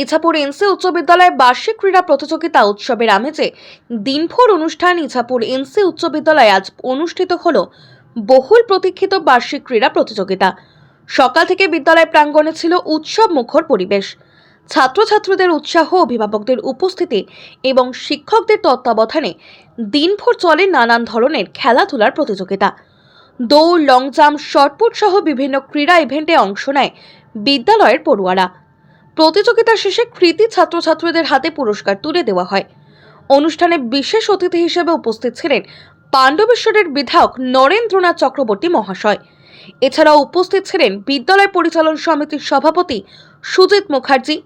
Ichapur NC উচ্চ বিদ্যালয় বার্ষিক ক্রীড়া প্রতিযোগিতা উৎসবের আমেজে দিনভর অনুষ্ঠান। ইছাপুর এনসি উচ্চ বিদ্যালয়ে আজ অনুষ্ঠিত হলো বহুল প্রতীক্ষিত বার্ষিক ক্রীড়া প্রতিযোগিতা। সকাল থেকে বিদ্যালয় প্রাঙ্গণে ছিল উৎসব মুখর পরিবেশ। ছাত্রছাত্রীদের উৎসাহ, অভিভাবকদের উপস্থিতি এবং শিক্ষকদের তত্ত্বাবধানে দিনভর চলে নানান ধরনের খেলাধুলার প্রতিযোগিতা। দৌড়, লং জাম্প, শটপুট সহ বিভিন্ন ক্রীড়া ইভেন্টে অংশ নেয় বিদ্যালয়ের পড়ুয়ারা। প্রতিযোগিতা শেষে কৃতী ছাত্রছাত্রীদের হাতে পুরস্কার তুলে দেওয়া হয়। অনুষ্ঠানে বিশেষ অতিথি হিসেবে উপস্থিত ছিলেন পাণ্ডবেশ্বরের বিধায়ক নরেন্দ্রনাথ চক্রবর্তী মহাশয়। এছাড়াও উপস্থিত ছিলেন বিদ্যালয় পরিচালন সমিতির সভাপতি সুজিত মুখার্জি,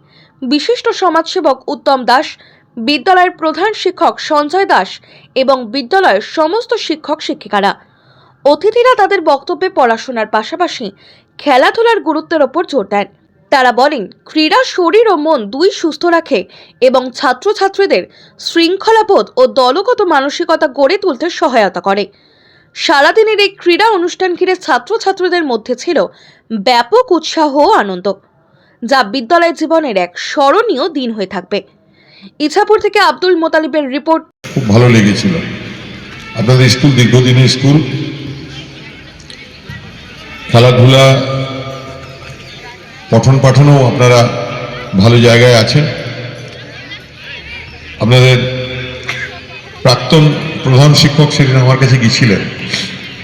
বিশিষ্ট সমাজসেবক উত্তম দাস, বিদ্যালয়ের প্রধান শিক্ষক সঞ্জয় দাস এবং বিদ্যালয়ের সমস্ত শিক্ষক শিক্ষিকারা। অতিথিরা তাদের বক্তব্যে পড়াশোনার পাশাপাশি খেলাধুলার গুরুত্বের ওপর জোর দেন। তারা বলেন, ক্রীড়া শরীর ও মন দুই সুস্থ রাখে এবং ছাত্রছাত্রীদের শৃঙ্খলাবোধ ও দলগত মানসিকতা গড়ে তুলতে সহায়তা করে। সারাদিনের এই ক্রীড়া অনুষ্ঠান ঘিরে ছাত্রছাত্রীদের মধ্যে ছিল ব্যাপক উৎসাহ ও আনন্দ, যা বিদ্যালয় জীবনের এক স্মরণীয় দিন হয়ে থাকবে। ইছাপুর থেকে আব্দুল মোতালিবের রিপোর্ট। খুব ভালো লেগেছিল। আপনাদের স্কুল দীর্ঘদিনের স্কুল, খেলাধুলা, পঠন পাঠনও আপনারা ভালো জায়গায় আছেন। আপনাদের প্রাক্তন প্রধান শিক্ষক সেদিন আমার কাছে গিয়েছিলেন,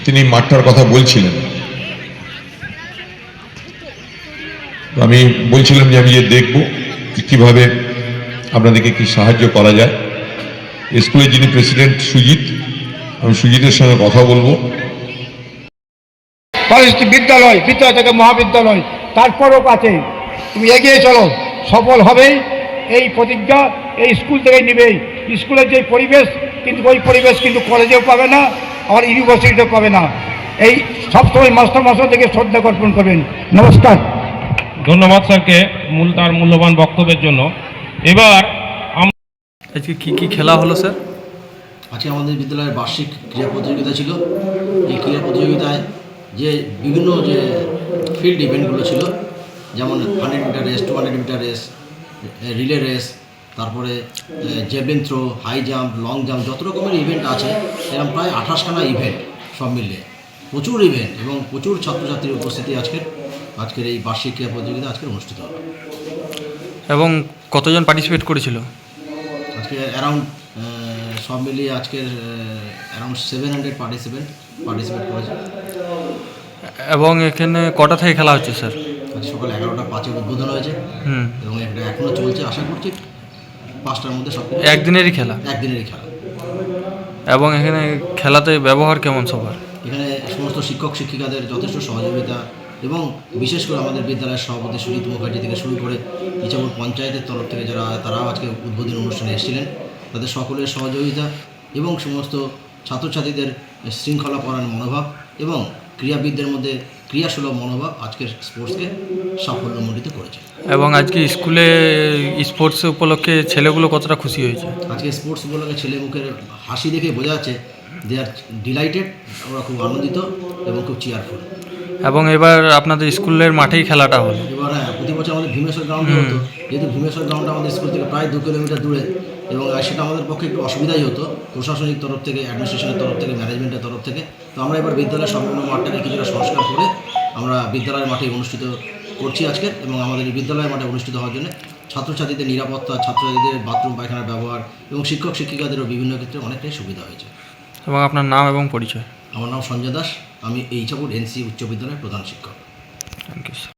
তিনি মাঠটার কথা বলছিলেন। আমি বলছিলাম যে আমি যে দেখব কিভাবে আপনাদেরকে কি সাহায্য করা যায়। স্কুলের যিনি প্রেসিডেন্ট সুজিত, আমি সুজিতের সঙ্গে কথা বলবো। বিদ্যালয় থেকে মহাবিদ্যালয়, তারপরও কাছে তুমি এগিয়ে চলো, সফল হবেই। এই প্রতিজ্ঞা এই স্কুল থেকে নেবেই। স্কুলের যে পরিবেশ, কিন্তু ওই পরিবেশ কিন্তু কলেজেও পাবে না, আর ইউনিভার্সিটিতেও পাবে না। এই সবসময় মাস্টার থেকে শ্রদ্ধা জ্ঞাপন করবেন। নমস্কার। ধন্যবাদ স্যারকে তার মূল্যবান বক্তব্যের জন্য। এবার আজকে কি খেলা হলো স্যার? আজকে আমাদের বিদ্যালয়ের বার্ষিক ক্রীড়া প্রতিযোগিতা ছিল। এই ক্রীড়া প্রতিযোগিতায় যে বিভিন্ন যে ফিল্ড ইভেন্টগুলো ছিল, যেমন 100 metre race, 200 metre race, relay race, তারপরে javelin throw, high jump, long jump, যত রকমের ইভেন্ট আছে, এরকম প্রায় 28খানা ইভেন্ট সব মিলিয়ে প্রচুর ইভেন্ট এবং প্রচুর ছাত্রছাত্রীর উপস্থিতি আজকের এই বার্ষিক ক্রীড়া প্রতিযোগিতা অনুষ্ঠিত হলো। এবং কতজন পার্টিসিপেট করেছিল? আজকে অ্যারাউন্ড সব মিলিয়ে আজকের অ্যারাউন্ড 700 পার্টিসিপেট করেছে। এবং এখানে কটা থেকে খেলা হচ্ছে স্যার? আজ সকাল 11:05 উদ্বোধন হয়েছে এবং এটা এখনও চলছে। আশা করছি 5টার মধ্যে সব। একদিনেরই খেলা? একদিনেরই খেলা। এবং এখানে খেলাতে ব্যবহার কেমন সবার? এখানে সমস্ত শিক্ষক শিক্ষিকাদের যথেষ্ট সহযোগিতা এবং বিশেষ করে আমাদের বিদ্যালয়ের সভাপতি সুজিত মুখার্জি থেকে শুরু করে ইছাপুর পঞ্চায়েতের তরফ থেকে তারাও আজকে উদ্বোধনী অনুষ্ঠানে এসেছিলেন, তাদের সকলের সহযোগিতা এবং সমস্ত ছাত্রছাত্রীদের শৃঙ্খলাপরায়ণ মনোভাব এবং ক্রীড়াবিদদের মধ্যে ক্রিয়াসুলভ মনোভাব আজকের স্পোর্টসকে সাফল্যমণ্ডিত করেছে। এবং আজকে স্কুলে স্পোর্টস উপলক্ষে ছেলেগুলো কতটা খুশি হয়েছে? আজকে স্পোর্টস উপলক্ষে ছেলে মুখের হাসি দেখে বোঝা যাচ্ছে দে আর ডিলাইটেড, ওরা খুব আনন্দিত এবং খুব চেয়ারফুল। এবং এবার আপনাদের স্কুলের মাঠেই খেলাটা হলো? এবার হ্যাঁ, প্রতি বছর আমাদের ভীমেশ্বর গ্রাউন্ডে হতো, যেহেতু ভীমেশ্বর গ্রাউন্ডটা আমাদের স্কুল থেকে প্রায় 2 কিলোমিটার দূরে এবং সেটা আমাদের পক্ষে একটু অসুবিধাই হতো প্রশাসনিক তরফ থেকে, অ্যাডমিনিস্ট্রেশনের তরফ থেকে, ম্যানেজমেন্টের তরফ থেকে। তো আমরা এবার বিদ্যালয়ের সম্পূর্ণ মাঠটাকে কিছুটা সংস্কার করে আমরা বিদ্যালয়ের মাঠে অনুষ্ঠিত করছি আজকে। এবং আমাদের এই বিদ্যালয়ের মাঠে অনুষ্ঠিত হওয়ার জন্য ছাত্রছাত্রীদের নিরাপত্তা, ছাত্রছাত্রীদের বাথরুম পায়খানার ব্যবহার এবং শিক্ষক শিক্ষিকাদেরও বিভিন্ন ক্ষেত্রে অনেকটাই সুবিধা হয়েছে। এবং আপনার নাম এবং পরিচয়? আমার নাম সঞ্জয় দাস, আমি এই ইছাপুর এনসি উচ্চ বিদ্যালয়ের প্রধান শিক্ষক। Thank you sir.